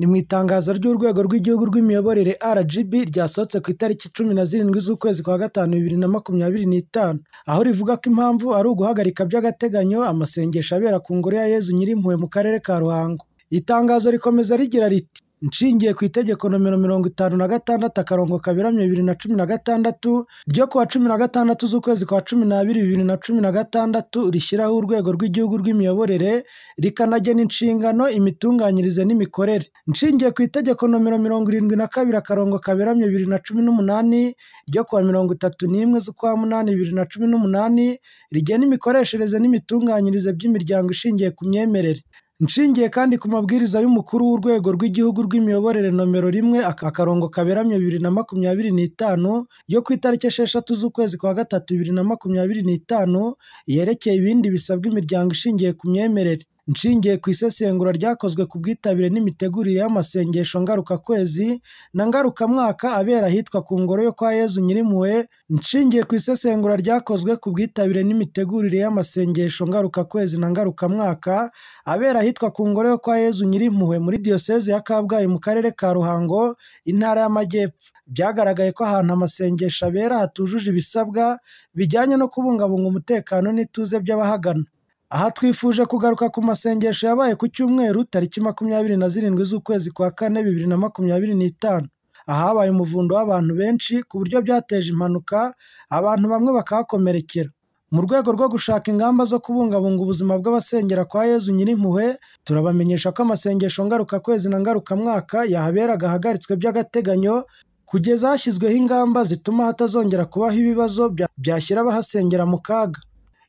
Ni mu itangazo ry'Urwego rw'Igihugu rw'Imiyoborere RGB ryasohotse ku itariki 17 z'ukwezi kwa gatanu 2025, aho rivuga ko impamvu ari uguhagarika by'agateganyo amasengesho abera ku ngoro ya Yezu Nyirimpuhwe mu karere ka Ruhango. Itangazo rikomeza rigira riti: nshingiye ku itegeko nomero 56/2016 ryo kuwa 16 z'ukwezi kwa 12 2016 rishyiraho Urwego rw'Igihugu rw'Imiyoborere rikanagena inshingano, imitunganyirize n'imikorere. Nshingiye ku itegeko nomero 72/2018 ryo kuwa 31 z'ukwa 8 2018 rigena imikoreshereze n'imitunganyirize by'imiryango ishingiye ku myemerere. Nshingiye kandi ku mabwiriza y'Umukuru w'Urwego rw'Igihugu rw'Imiyoborere nomero 1/2025 yo ku itariki 6 z'ukwezi kwa gatatu 2025 yerekeye ibindi bisabwa imiryango ishingiye ku myemerere. Nshingiye ku isesengura ryakozwe ku bwitabire n'imitegurire y'amasengesho ngarukakwezi na ngarukamwaka abera ahitwa ku ngoro yo kwa Yezu Nyirimpuhwe. Nshingiye ku isesengura ryakozwe ku bwitabire n'imitegurire y'amasengesho ngarukakwezi na ngarukamwaka abera ahitwa ku ngoro yo kwa Yezu Nyirimpuhwe muri Diyoseze ya Kabgayi mu karere ka Ruhango, Intara y'Amajyepfo. Byagaragaye ko ahantu amasengesho abera hatujuje ibisabwa bijyanye no kubungabunga umutekano n'ituze by'abahagana. Aha twifuje kugaruka ku masengesho yabaye ku cyumweru tariki 27 z'ukwezi kwa 4 2025. Ahabaye umuvundo w'abantu benshi ku buryo byateje impanuka, abantu bamwe bakahakomerekera. Mu rwego rwo gushaka ingamba zo kubungabunga ubuzima bw'abasengera kwa Yezu Nyirimpuhwe, turabamenyesha ko amasengesho ngarukakwezi na ngarukamwaka yahaberaga ahagaritswe by'agateganyo kugeza hashyizweho ingamba zituma hatazongera kubaho ibibazo byashyira abahasengera mu kaga.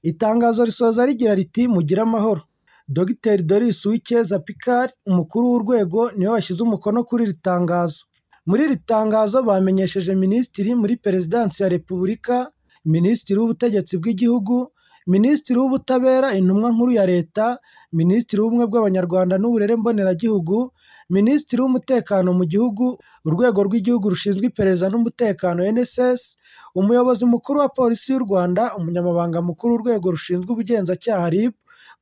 Itangazo risoza rigira riti: mugire amahoro. Dr Doris Uwicyeza Picard, umukuru w'urwego, niwe washyize umukono kuri iri tangazo. Muri iri tangazo bamenyesheje Minisitiri muri Perezidansi ya Repubulika, Minisitiri w'Ubutegetsi bw'Igihugu, Minisitiri w'Ubutabera, Intumwa Nkuru ya Leta, Minisitiri w'Ubumwe bw'Abanyarwanda n'Uburere Mboneragihugu, Minisitiri w'Umutekano mu Gihugu, Urwego rw'Igihugu rushinzwe Iperereza n'Umutekano NSS, Umuyobozi Mukuru wa Polisi y'u Rwanda, Umunyamabanga Mukuru w'Urwego rushinzwe Ubugenzacyaha RIB,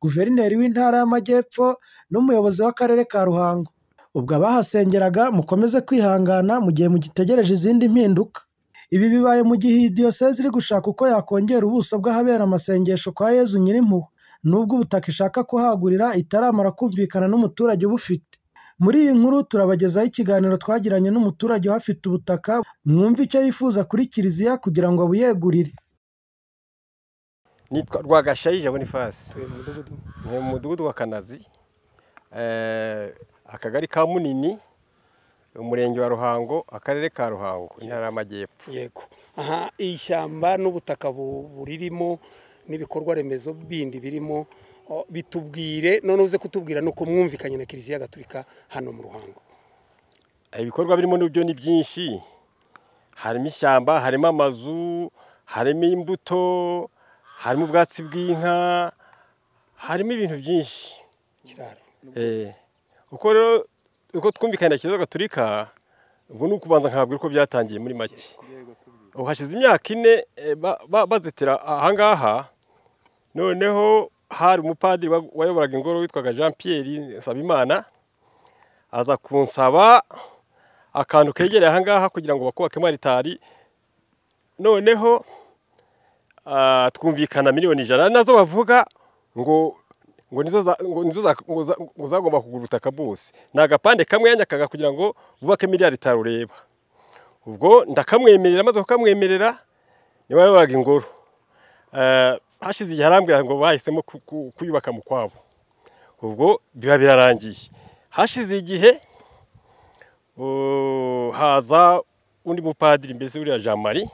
Guverineri w'Intara y'Amajyepfo n'Umuyobozi w'Akarere ka Ruhango. Ubwo abahasengeraga mukomeze kwihangana mu gihe mugitegereje izindi mpinduka. Ibi bibaye mu gihe iyi Diyoseze iri gushaka uko yakongera ubuso bw'ahabera amasengesho kwa Yezu Nyirimpuhwe, nubwo ubutaka ishaka kuhagurira itaramara kumvikana n'umuturage ubufite. Muri iyi nkuru turabagezaho ikiganiro twagiranye n'umuturage uhafite ubutaka, mwumve icyo yifuza kuri Kiliziya kugira ngo abuyegurire. Nitwa Rwagashayija Boniface, mu mudugudu wa Kanazi, akagari ka Munini, umurenge wa Ruhango, akarere ka Ruhango, Intara y'Amajyepfo. Yego. Aha ishyamba n'ubutaka buririmo n'ibikorwa remezo bindi birimo, bitubwire none uze kutubwira nuko mwumvikanye na Kiliziya Gatolika hano mu Ruhango. Ibikorwa birimo n'ibyo ni byinshi, harimo ishyamba, harimo amazu, harimo imbuto, harimo ubwatsi bw'inka, harimo ibintu byinshi. Kiraro. Uko rero uko twumvikanye na Kiliziya Gatolika, ubwo ni ukubanza nkabwira uko byatangiye muri make. Hashize imyaka 4 bazitira ahangaha, noneho hari umupadiri wayoboraga ingoro witwaga Jean Pierre Nsabimana, aza kunsaba akantu kegereye ahangaha kugira ngo bakubake maritari. Noneho twumvikana miliyoni 100 nazo bavuga ngo nizo zagomba kugura ubutaka bwose. Ni agapande kamwe yanyakaga kugira ngo bubake miliyari 5 ureba. Ubwo ndakamwemerera, maze kukamwemerera niwe wayoboraga ingoro. Hashize igihe arambwira ngo bahisemo kuyubaka mu kwabo. Ubwo biba birarangiye. Hashize igihe haza undi mupadiri, mbese uriya Jean Marie,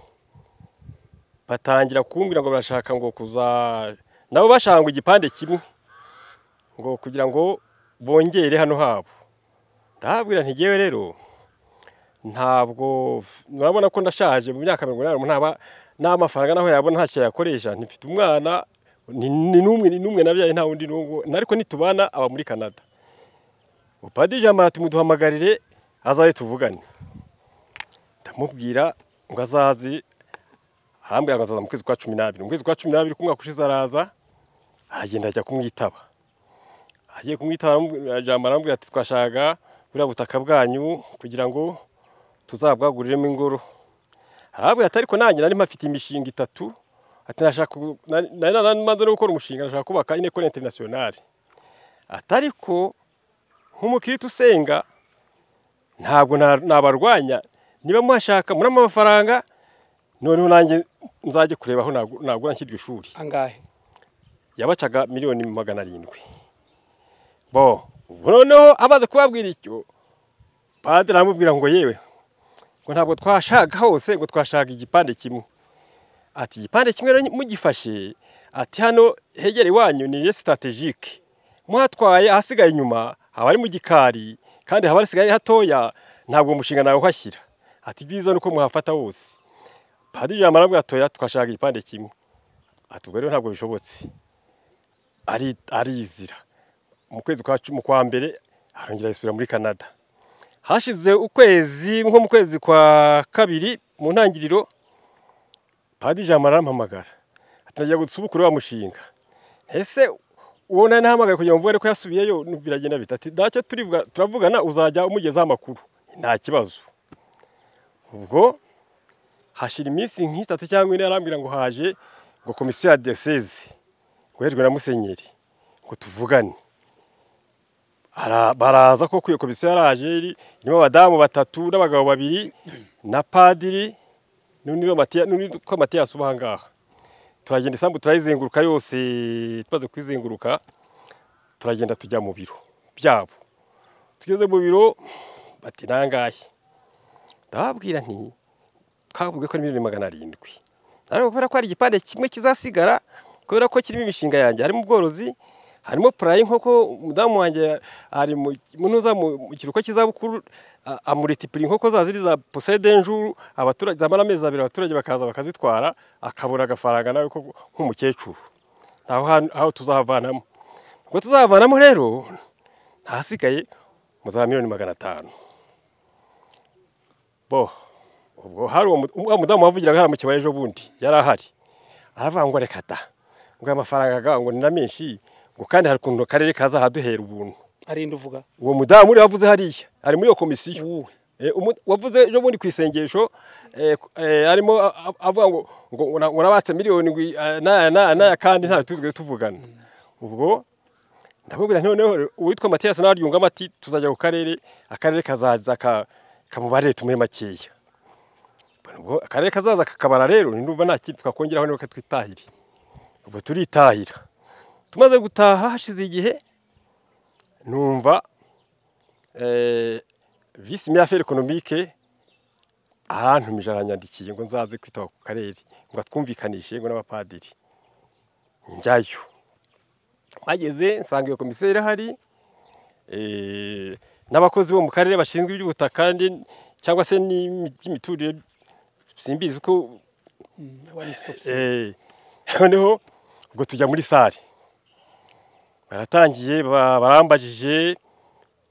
batangira kumbwira ngo barashaka ngo nabo bashanga igipande kimwe ngo kugira ngo bongere hano habo. Ndabwira nti ngewe rero ntabwo nabona ko ndashaje mu myaka 80, n'amafaranga naho yabona ntacyo yakoresha, ntifite umwana ni numwe nabyaye, nta wundi nungo nariko nitubana aba muri Canada. Upadiri Jean Marie tumuduhamagarire azaye tuvugane. Ndamubwira ngo azazi, arambwira ngo azaza mu kwezi kwa 12. Mu kwezi kwa 12 kumwaka ushize araza, agenda ajya kumwitaba. Agiye kumwitaba Jean Marie arambwira ati twashaka buriya butaka bwanyu kugira ngo tuzabwaguriremo ingoro. Arabwira ati ariko nanjye nari mpafite imishinga 3, ati nashaka nari maze no gukora umushinga, nashaka kubaka une école internationale. Atariko nk'umukirito usenga ntabwo nabarwanya, niba muhashaka muri amafaranga noneho nanjye nzaje kureba aho nagura nshyirwa ishuri. Angahe? Yabacaga miliyoni 700. Bo noneho amaze kubabwira icyo, padiri aramubwira ngo yewe ngo ntabwo twashaka hose, ngo twashaka igipande kimwe. Ati igipande kimwe rero mugifashe, ati hano hegere wanyu ni strategique, muhatwaye ahasigaye inyuma haba ari mu gikari kandi haba hasigaye hatoya, ntabwo umushinga nawe uhashyira. Ati byiza nuko muhafata wose. Padiri amarabwa atoya twashaka igipande kimwe. Ati ubwo rero ntabwo bishobotse. Arizira mu kwezi kwa mbere arongera yisubira muri Canada. Hashize ukwezi, nko mu kwezi kwa kabiri mu ntangiriro, Padiri arampamagara ati nagiye gusubukura wa mushinga. Ese uwo nari nahamagaye kugira ngo mvuge ko yasubiyeyo biragenda bita. Ati dacyo turavugana uzajya umugezaho amakuru, nta kibazo. Ubwo hashira iminsi nk'itatu cyangwa 4 arambwira ngo haje ngo komisiyo ya diocese guherwa na musenyeri ngo tuvugane. Baraza ko kuyo komisiyo yaraje irimo abadamu 3 n'abagabo 2 na padiri n'undi Mathias ubahangaha. Turagenda isambu turayizenguruka yose, tumaze kwizenguruka turagenda tujya mu biro byabo. Tugeze mu biro bati nangahe, ndababwira nti twabwiye ko ari 700. Ariko kubera ko ari igipande kimwe kizasigara, kubera ko kirimo imishinga yanjye, harimo ubworozi, harimo praye nkoko, umudamu wanjye ari munuza mu kiruko kizabukuru, amultiplie nkoko zaziri za possède un jour, abaturage zamara amezi 2 abaturage bakaza bakazitwara, akabura agafaranga nawe ko nk'umukecuru. Aho tuzavanamo. Ubwo tuzavanamo rero ntasigaye muzaba 500,000. Bo ubwo hari umudamu wavugiraga hari mu kibaye ejo bundi yarahari. Aravuga ngo reka da, ngo amafaranga ngo ni na menshi, ngo kandi hari kuntu karere kaza haduhera ubuntu. Arinde uvuga uwo mudamu uri wavuze hariya ari muri iyo komisiyo wavuze ejo bundi kwisengesho arimo avuga ngo nabatse miliyoni na kandi nta tuzwe tuvugana. Ubwo ndabubwira noneho uwitwa Mathias naryunga mati tuzajya ku akarere kazaza kamubare tumuhe makeya. Ubwo akarere kazaza kakabara rero ndumva nta kintu twakongeraho n'uko twitahira. Ubwo turitahira, tumaze gutaha hashize igihe numva vice maire affaires économiques arantumije aranyandikiye ngo nzaze kwitaba ku karere ngo twumvikanishe ngo n'abapadiri. Njyayo bageze nsanga iyo komisiyo irahari, n'abakozi bo mu karere bashinzwe iby'ubutaka kandi cyangwa se n'imiturire simbizi uko noneho ubwo tujya muri sare, baratangiye barambajije,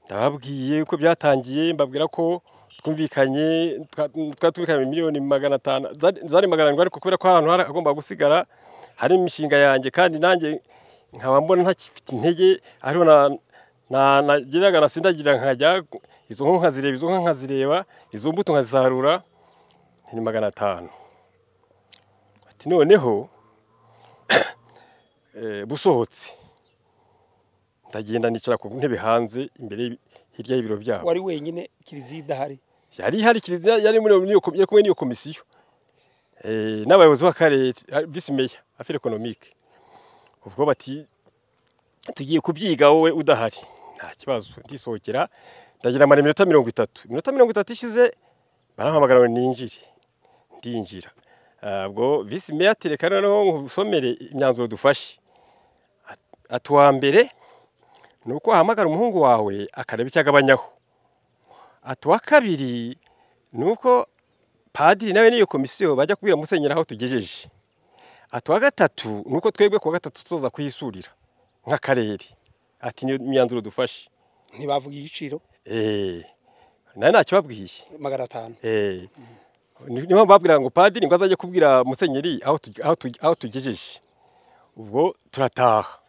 ndababwiye uko byatangiye, mbabwira ko twumvikanye miliyoni 500 zari 700, ariko kubera ko ahantu hagomba gusigara hari imishinga yanjye kandi nanjye nkaba mbona ntakifite intege, ariho nagiraga nasindagira nkajya izo nkazireba izo mbuto nkazisarura ni 500. Ati noneho busohotse ndagenda nicara ku ntebe hanze imbere hirya y'ibiro byabo. Wari wenyine kiliziya idahari? Yari hari kiliziya, yari muri kumwe n'iyo komisiyo n'abayobozi b'akarere, vice maire affaires économiques. Ubwo bati tugiye kubyiga wowe udahari, nta kibazo. Ndisohokera ndagira mara 30 ishize barampamagara ngo ninjire, ndinjira. Ubwo vice maire atereka noneho ngusomere imyanzuro dufashe. Atuwa mbere nuko ahamagara umuhungu wawe akareba icyagabanyaho. Atuwa kabiri nuko padiri nawe n'iyo komisiyo bajya kubwira musenyeri aho tugejeje. Atuwa gatatu nuko twebwe ku gatatu tuzoza kuyisurira nk'akarere. Ati niyo imyanzuro dufashe. Ntibavuga igiciro? Nari nakibabwiye 500. Niho babwira ngo padiri ngo azaje kubwira musenyeri aho tugejeje. Ubwo turataha.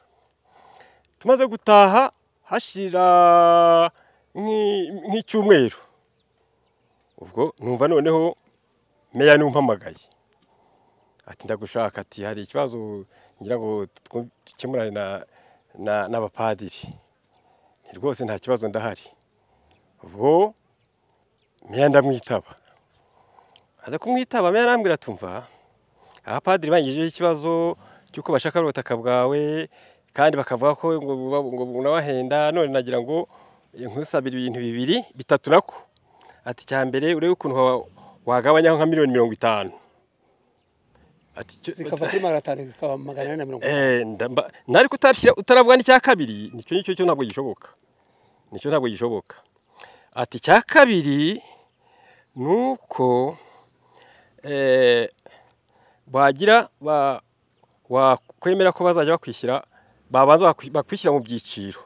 Tumaze gutaha hashira nk'icyumweru ubwo numva noneho meya numpamagaye ati ndagushaka ati hari ikibazo ngira ngo tukemurane n'abapadiri rwose nta kibazo ndahari ubwo meya ndamwitaba aza kumwitaba meya arambwira tumva abapadiri bangijeho ikibazo cyuko bashaka ubutaka bwawe kandi bakavuga ko ngo unabahenda none nagira ngo nkusabira ibintu bibiri bitatu nako ati cyambere urebe ukuntu wagabanyaho nka miliyoni 50 ati zikava kuri 500 zikaba 450 nari kutarishira utaravuga n'icya kabiri nicyo ntabwo gishoboka ati cya kabiri nuko bagira wakwemera ko bazajya bakwishyira babanza bakwishyira mu byiciro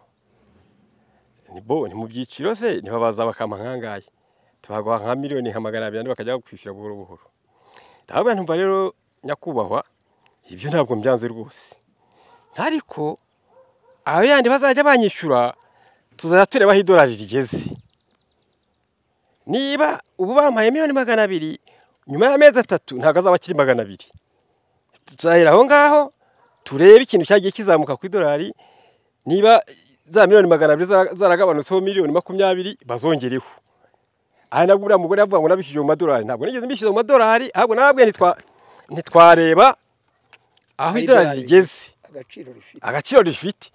ni mu byiciro se ntibabaza bakama nkangaye tubagwa nka miliyoni nka 200 bakajya bakwishyira buhoro buhoro ndabwo ntumva rero nyakubahwa ibyo ntabwo mbyanze rwose ariko abo yandi bazajya banyishyura tuzajya tureba aho idolari rigeze niba ubu bampaye miliyoni 200 nyuma y'amezi 3 ntabwo azaba kiri 200 tuzahera aho ngaho turebe ikintu cyagiye kizamuka ku idolari niba za miliyoni 200 zaragabanutseho miliyoni 20 bazongereho aha nabwo uriya mugore avuga ngo nabishije mu madolari ntabwo nigeze mbishize mu madolari ahubwo nababwiye ntitwareba aho idolari rigeze agaciro rifite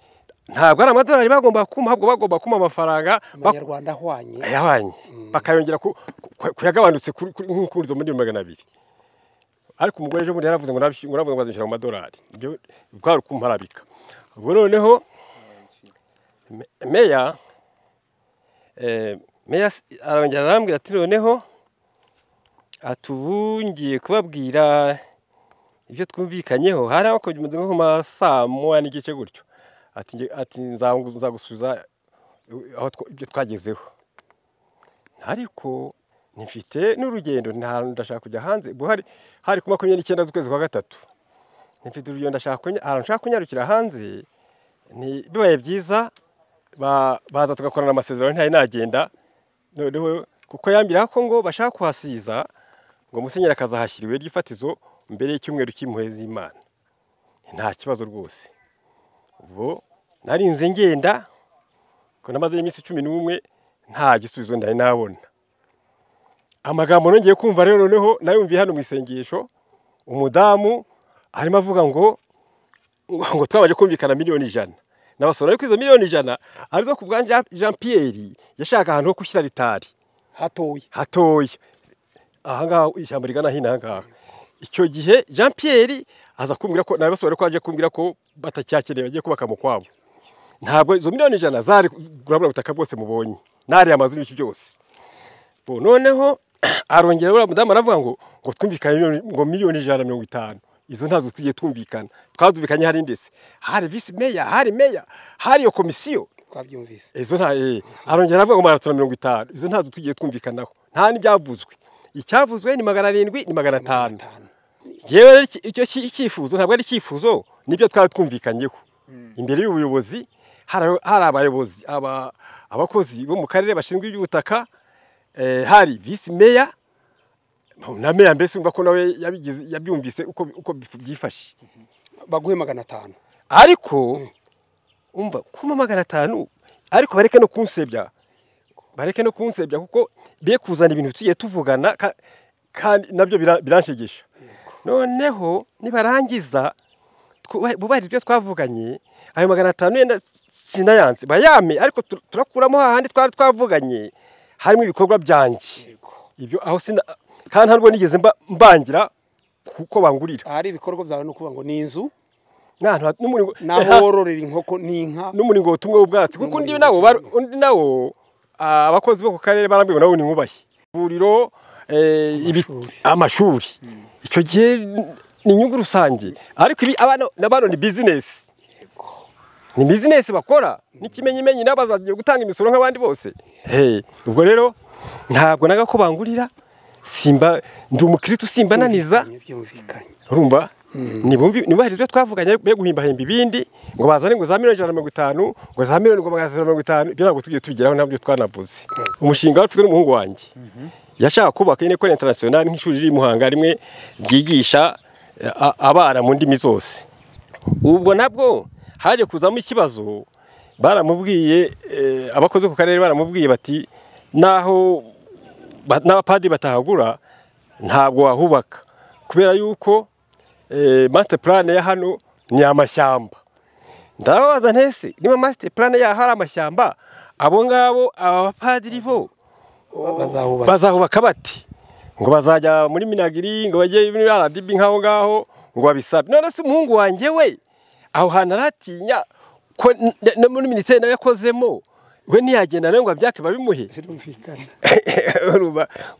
ntabwo ari amadolari bagomba kuma ahubwo bagomba kuma amafaranga abanyarwanda ahwanye bakayongera kuyagabanutse nk'ukurizo miliyoni 200 ariko umugore ejo muri yaravuze ngo nabwo bazishyira mu madolari ibyo bwari kumparabika ubwo noneho meya arongera arambwira ati noneho atubungiye kubabwira ibyo twumvikanyeho hari aho kujya nko masaa 1 n'igice gutyo ati nzagusubiza aho ibyo twagezeho ariko nifite n'urugendo ndashaka kujya hanze hari ku 29 z'ukwezi kwa gatatu nifite urugendo ndashaka kunyarukira hanze ni bibaye byiza baza tugakorana amasezerano ntari nagenda noneho kuko yambira ko ngo bashaka kuhasiza ngo musenyera akazahashyiriwe ry'ifatizo mbere y'icyumweru cy'impuhwe z'Imana nta kibazo rwose ubwo narinze ngenda ko namaze iminsi 11 nta gisubizo ndari nabona amagambo nongeye kumva rero noneho nayumviye hano mu isengesho umudamu arimo avuga ngo twabaje kumvikana miliyoni 100 nabasora yuko izo miliyoni 100 arizo ku bwa Jean Pierre yashaka ahantu ho kushyira ritari hatoye aha ngaho ishyamba rigana hino aha ngaho icyo gihe Jean Pierre aza kumbwira ko nabasora ko aje kumbwira ko batacyakeneye bagiye kubaka mu kwabo ntabwo izo miliyoni 100 zari gurabura butaka bwose mubonye nari amazu n'iki byose noneho arongera ura mudamu aravuga ngo twumvikanye ngo miliyoni 150 izo ntazo tugiye twumvikana twazubikanye hari ndese hari vice mayor hari mayor hari yo komisiyo twabyumvise izo nta arongera avuga ngo 150 izo ntazo tugiye twumvikanaho nta n'ibyavuzwe icyavuzwe ni 700 ni 500 yewe icyo cyifuzo ntabwo ari cyifuzo nibyo twari twumvikanyeho imbere y'ubuyobozi hari abayobozi abakozi bo mu karere bashinzwe iby'ubutaka hari vice mayor na meya mbese umva ko nawe yabyumvise uko byifashe baguhe 500 ariko umva kuma 500 ariko bareke no kunsebya kuko biye kuzana ibintu tugiye tuvugana kandi nabyo biranshegesha noneho nibarangiza bubari ibyo twavuganye ayo 500 yenda sinayanze bayame ariko turakuramo hahandi twavuganye harimo ibikorwa byanjye ibyo aho sina kandi harwo nigeze mbangira kuko bangurira hari ibikorwa byawe no kuvuga ngo ni inzu naho wororera inkoko n'inka n'umuringo tumwe w'ubwatsi kuko ndi nawo abakozi bo ku karere barambwiye nawo ni nkubahi ivuriro amashuri icyo gihe ni inyungu rusange ariko ibi abano ni business bakora n'ikimenyimenyi nabazagiye gutanga imisoro nk'abandi bose ubwo rero ntabwo naga ko bangurira simba ndi umukristo simba naniza urumva nibahiriza ibyo twavuganye be guhimbahimba ibindi ngo bazane ngo za miliyoni 150 ngo za miliyoni 150 ibyo ntabwo tugiye tubigeraho nabyo twanavuze umushinga wacu n'umuhungu wanjye yashaka kubaka École Internationale nk'ishuri riri Muhanga rimwe ryigisha abana mu ndimi zose ubwo nabwo haje kuzamo ikibazo baramubwiye abakoze ku karere baramubwiye bati naho n'abapadiri batahagura ntabwo wahubaka kubera yuko master plan ya hano ni amashyamba ndababaza ntese niba master plan ya hari amashyamba abo ngabo abapadiri bo bazahubaka bati ngo bazajya muri Minagiri ngo bajye muri RDB nkaho ngaho ngo babisabe none se umuhungu wanjye we aho hantu aratinya ko no muri ministeri nayo yakozemo we ntiyagenda nawe ngo abyake babimuhe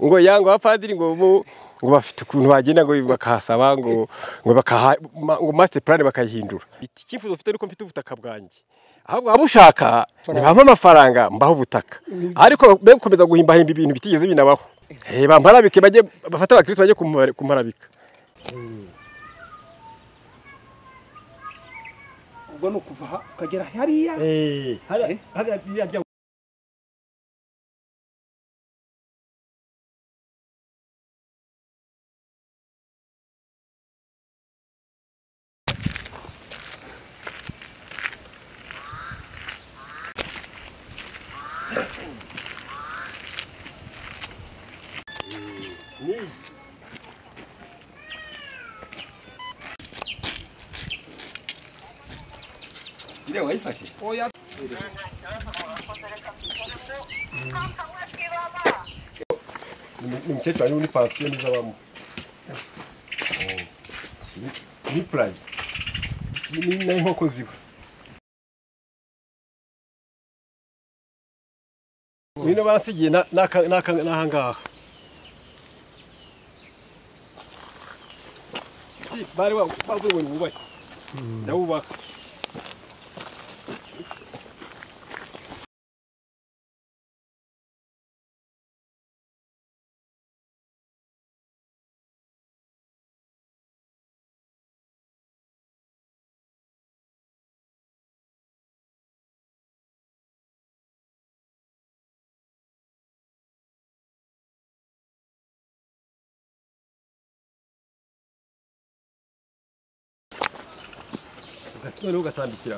ngo yango abapadiri ngo bafite ukuntu bagenda ngo bakahasaba ngo master plan bakayihindura ikifuzo ufite ariko mfite ubutaka bwanjye ahubwo abushaka nibampa amafaranga mbaho ubutaka ariko be gukomeza guhimbahimba ibintu bitigeze binabaho bamparabike bajye bafata abakristo bajye kumparabika ubwo no kuva ukagera hariya hariya Ile wayifashe oya ni mchezo wa ni pension ni zabamu ni plan ni na inkoko ziba bino basigiye n'ahangaha bari bavuye ngo bubake ndabubaka noneho ugatambikira